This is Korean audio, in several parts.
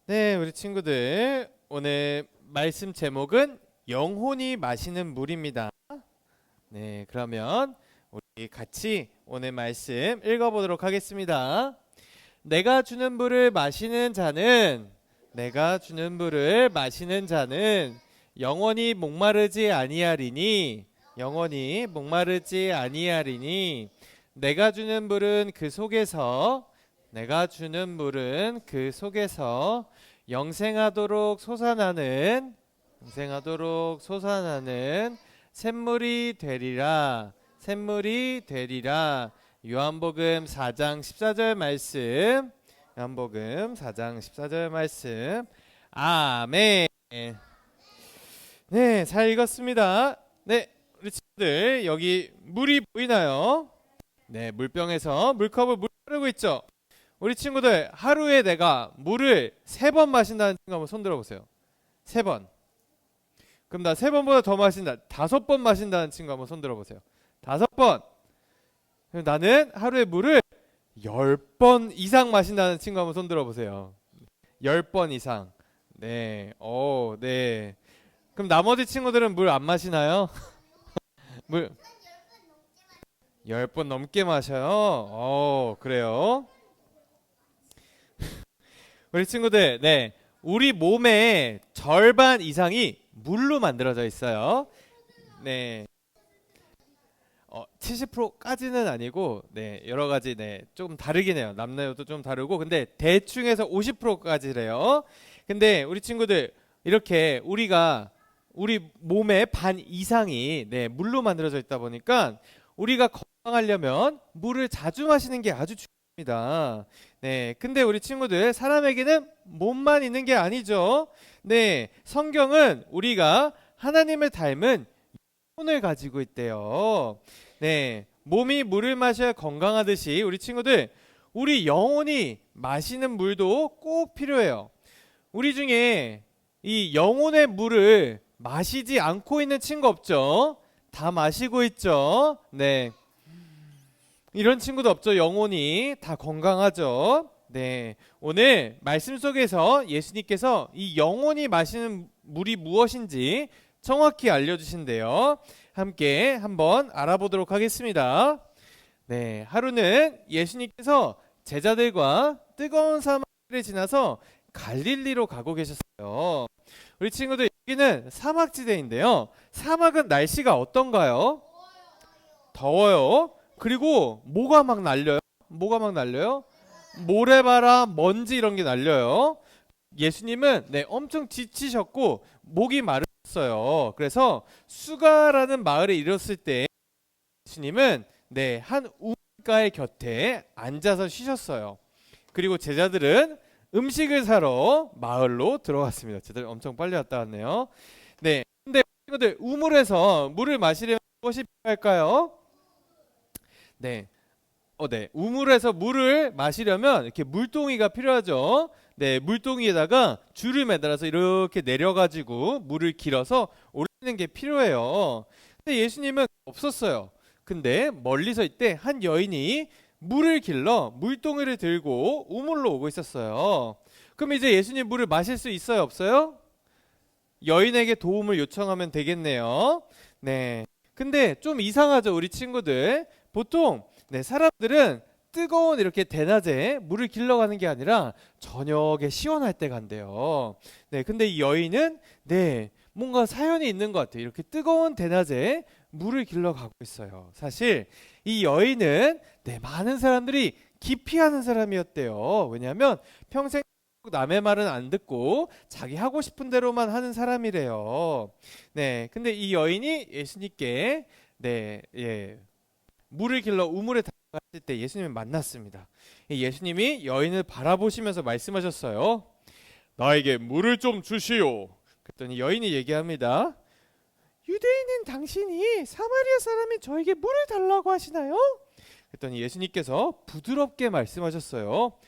네, 우리 친구들 오늘 말씀 제목은 영혼이 마시는 물입니다. 네, 그러면 우리 같이 오늘 말씀 읽어보도록 하겠습니다. 내가 주는 물을 마시는 자는 영원히 목마르지 아니하리니 내가 주는 물은 그 속에서 영생하도록 솟아나는 샘물이 되리라. 요한복음 4장 14절 말씀. 아멘. 네, 잘 읽었습니다. 네, 우리 친구들 여기 물이 보이나요? 네, 물병에서 물컵을 물 흐르고 있죠. 우리 친구들 하루에 내가 물을 3번 마신다는 친구 한번 손 들어보세요. 3번. 그럼 나 3번보다 더 마신다. 5번 마신다는 친구 한번 손 들어보세요. 5번. 그럼 나는 하루에 물을 10번 이상 마신다는 친구 한번 손 들어보세요. 10번 이상. 네. 네. 그럼 나머지 친구들은 물 안 마시나요? 물 10번 넘게 마셔요. 그래요. 우리 친구들, 네, 우리 몸의 절반 이상이 물로 만들어져 있어요. 네, 70%까지는 아니고, 네, 여러 가지, 네, 조금 다르긴 해요. 남녀도 좀 다르고, 근데 대충 해서 50%까지래요. 근데 우리 친구들, 이렇게 우리 몸의 반 이상이, 네, 물로 만들어져 있다 보니까 우리가 건강하려면 물을 자주 마시는 게 아주 중요합니다. 네, 근데 우리 친구들 사람에게는 몸만 있는 게 아니죠. 네, 성경은 우리가 하나님을 닮은 영혼을 가지고 있대요. 네, 몸이 물을 마셔야 건강하듯이 우리 친구들 우리 영혼이 마시는 물도 꼭 필요해요. 우리 중에 이 영혼의 물을 마시지 않고 있는 친구 없죠? 다 마시고 있죠. 네, 이런 친구도 없죠. 영혼이 다 건강하죠. 네, 오늘 말씀 속에서 예수님께서 이 영혼이 마시는 물이 무엇인지 정확히 알려주신대요. 함께 한번 알아보도록 하겠습니다. 네, 하루는 예수님께서 제자들과 뜨거운 사막을 지나서 갈릴리로 가고 계셨어요. 우리 친구들, 여기는 사막지대인데요. 사막은 날씨가 어떤가요? 더워요. 그리고 뭐가 막 날려요? 모래바람, 먼지 이런 게 날려요. 예수님은 네, 엄청 지치셨고 목이 마르셨어요. 그래서 수가라는 마을에 이르렀을 때 예수님은 네, 한 우물가의 곁에 앉아서 쉬셨어요. 그리고 제자들은 음식을 사러 마을로 들어갔습니다. 제자들 엄청 빨리 왔다 갔네요. 네, 근데 친구들 우물에서 물을 마시려면 무엇이 필요할까요? 네, 우물에서 물을 마시려면 이렇게 물동이가 필요하죠. 네, 물동이에다가 줄을 매달아서 이렇게 내려가지고 물을 길어서 올리는 게 필요해요. 근데 예수님은 없었어요. 근데 멀리서 이때 한 여인이 물을 길러 물동이를 들고 우물로 오고 있었어요. 그럼 이제 예수님 물을 마실 수 있어요, 없어요? 여인에게 도움을 요청하면 되겠네요. 네, 근데 좀 이상하죠, 우리 친구들. 보통 네, 사람들은 뜨거운 이렇게 대낮에 물을 길러 가는 게 아니라 저녁에 시원할 때 간대요. 네, 근데 이 여인은 네, 뭔가 사연이 있는 것 같아요. 이렇게 뜨거운 대낮에 물을 길러 가고 있어요. 사실 이 여인은 네, 많은 사람들이 기피하는 사람이었대요. 왜냐하면 평생 남의 말은 안 듣고 자기 하고 싶은 대로만 하는 사람이래요. 네, 근데 이 여인이 예수님께 네, 예. 물을 길러 우물에 다갔을 때 예수님을 만났습니다. 예수님이 여인을 바라보시면서 말씀하셨어요. 나에게 물을 좀 주시오. 그랬더니 여인이 얘기합니다. 유대인인 당신이 사마리아 사람이 저에게 물을 달라고 하시나요? 그랬더니 예수님께서 부드럽게 말씀하셨어요.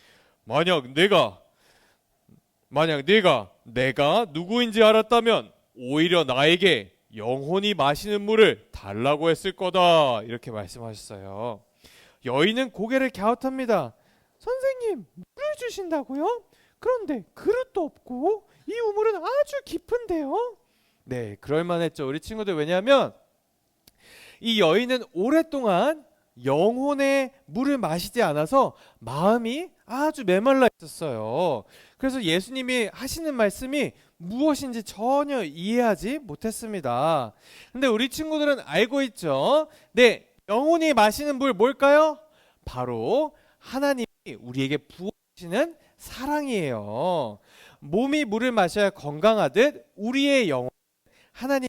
만약 내가 누구인지 알았다면 오히려 나에게 영혼이 마시는 물을 달라고 했을 거다. 이렇게 말씀하셨어요. 여인은 고개를 갸웃합니다. 선생님, 물을 주신다고요? 그런데 그릇도 없고 이 우물은 아주 깊은데요. 네, 그럴만했죠. 우리 친구들 왜냐하면 이 여인은 오랫동안 영혼의 물을 마시지 않아서 마음이 아주 메말라 있었어요. 그래서 예수님이 하시는 말씀이 무엇인지 전혀 이해하지 못했습니다. 근데 우리 친구들은 알고 있죠. 네, 영혼이 마시는 물 뭘까요? 바로 하나님이 우리에게 부어주시는 사랑이에요. 몸이 물을 마셔야 건강하듯 우리의 영혼 하나님의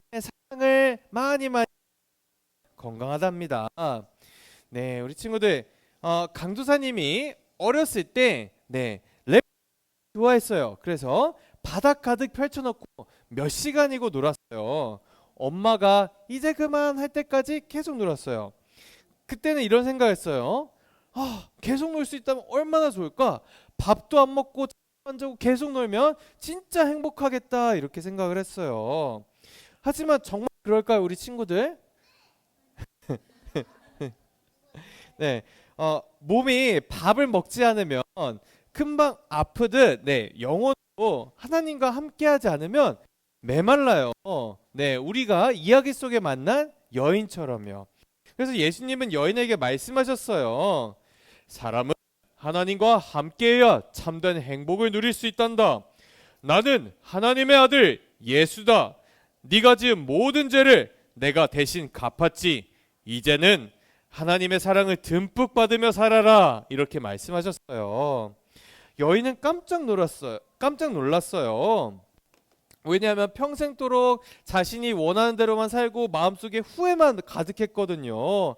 사랑을 많이 건강하답니다. 네, 우리 친구들 강도사님이 어렸을 때 랩 좋아했어요. 그래서 바닥 가득 펼쳐놓고 몇 시간이고 놀았어요. 엄마가 이제 그만 할 때까지 계속 놀았어요. 그때는 이런 생각했어요. 계속 놀 수 있다면 얼마나 좋을까? 밥도 안 먹고 잠도 안 자고 계속 놀면 진짜 행복하겠다 이렇게 생각을 했어요. 하지만 정말 그럴까요, 우리 친구들? 네, 몸이 밥을 먹지 않으면 금방 아프듯, 영혼도 하나님과 함께하지 않으면 메말라요. 네, 우리가 이야기 속에 만난 여인처럼요. 그래서 예수님은 여인에게 말씀하셨어요. 사람은 하나님과 함께해야 참된 행복을 누릴 수 있단다. 나는 하나님의 아들 예수다. 네가 지은 모든 죄를 내가 대신 갚았지. 이제는 하나님의 사랑을 듬뿍 받으며 살아라. 이렇게 말씀하셨어요. 여인은 깜짝 놀랐어요. 왜냐하면 평생도록 자신이 원하는 대로만 살고 마음속에 후회만 가득했거든요.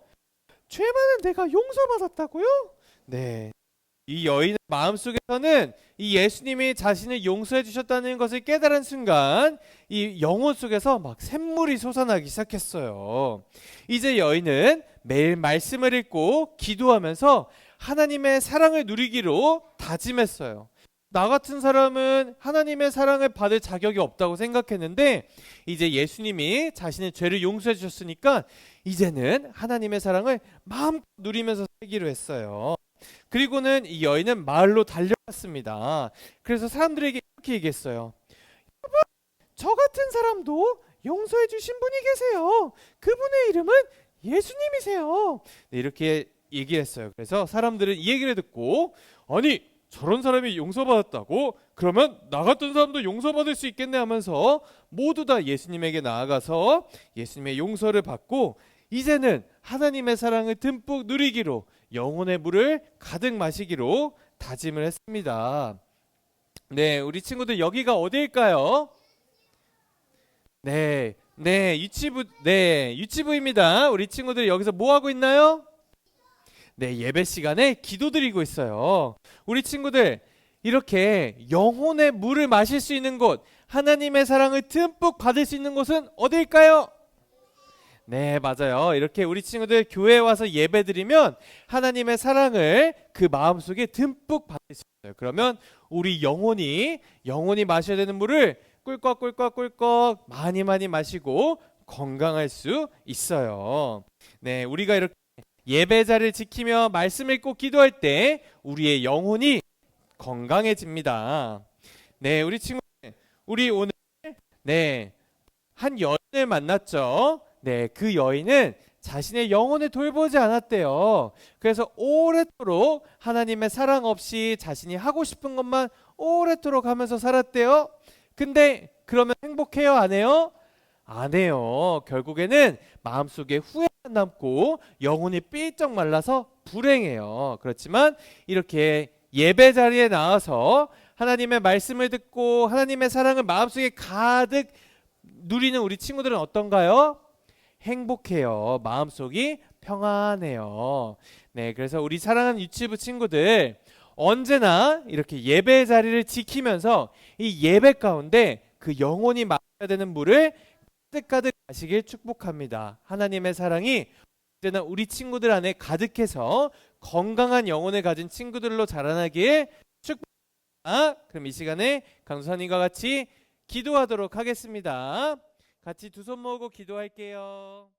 죄 많은 내가 용서받았다고요? 네. 이 여인의 마음속에서는 이 예수님이 자신을 용서해 주셨다는 것을 깨달은 순간 이 영혼 속에서 막 샘물이 솟아나기 시작했어요. 이제 여인은 매일 말씀을 읽고 기도하면서 하나님의 사랑을 누리기로 다짐했어요. 나 같은 사람은 하나님의 사랑을 받을 자격이 없다고 생각했는데 이제 예수님이 자신의 죄를 용서해 주셨으니까 이제는 하나님의 사랑을 마음껏 누리면서 살기로 했어요. 그리고는 이 여인은 마을로 달려갔습니다. 그래서 사람들에게 이렇게 얘기했어요. 여러분, 저 같은 사람도 용서해 주신 분이 계세요. 그분의 이름은 예수님이세요. 네, 이렇게 얘기했어요. 그래서 사람들은 이 얘기를 듣고 아니 저런 사람이 용서받았다고? 그러면 나 같은 사람도 용서받을 수 있겠네 하면서 모두 다 예수님에게 나아가서 예수님의 용서를 받고 이제는 하나님의 사랑을 듬뿍 누리기로 영혼의 물을 가득 마시기로 다짐을 했습니다. 네, 우리 친구들 여기가 어디일까요? 유치부입니다. 우리 친구들 여기서 뭐 하고 있나요? 네, 예배 시간에 기도드리고 있어요. 우리 친구들 이렇게 영혼의 물을 마실 수 있는 곳, 하나님의 사랑을 듬뿍 받을 수 있는 곳은 어디일까요? 네, 맞아요. 이렇게 우리 친구들 교회에 와서 예배드리면 하나님의 사랑을 그 마음속에 듬뿍 받을 수 있어요. 그러면 우리 영혼이 마셔야 되는 물을 꿀꺽꿀꺽꿀꺽 많이 마시고 건강할 수 있어요. 네, 우리가 이렇게 예배자를 지키며 말씀 읽고 기도할 때 우리의 영혼이 건강해집니다. 네, 우리 친구들, 우리 오늘 한 여인을 만났죠. 네, 그 여인은 자신의 영혼을 돌보지 않았대요. 그래서 오랫도록 하나님의 사랑 없이 자신이 하고 싶은 것만 오랫도록 하면서 살았대요. 근데 그러면 행복해요? 안 해요? 안 해요. 결국에는 마음속에 후회만 남고 영혼이 삐쩍 말라서 불행해요. 그렇지만 이렇게 예배 자리에 나와서 하나님의 말씀을 듣고 하나님의 사랑을 마음속에 가득 누리는 우리 친구들은 어떤가요? 행복해요. 마음속이 평안해요. 네, 그래서 우리 사랑하는 유치부 친구들 언제나 이렇게 예배 자리를 지키면서 이 예배 가운데 그 영혼이 마셔야 되는 물을 가득가득 마시길 축복합니다. 하나님의 사랑이 언제나 우리 친구들 안에 가득해서 건강한 영혼을 가진 친구들로 자라나길 축복합니다. 그럼 이 시간에 강수사님과 같이 기도하도록 하겠습니다. 같이 두 손 모으고 기도할게요.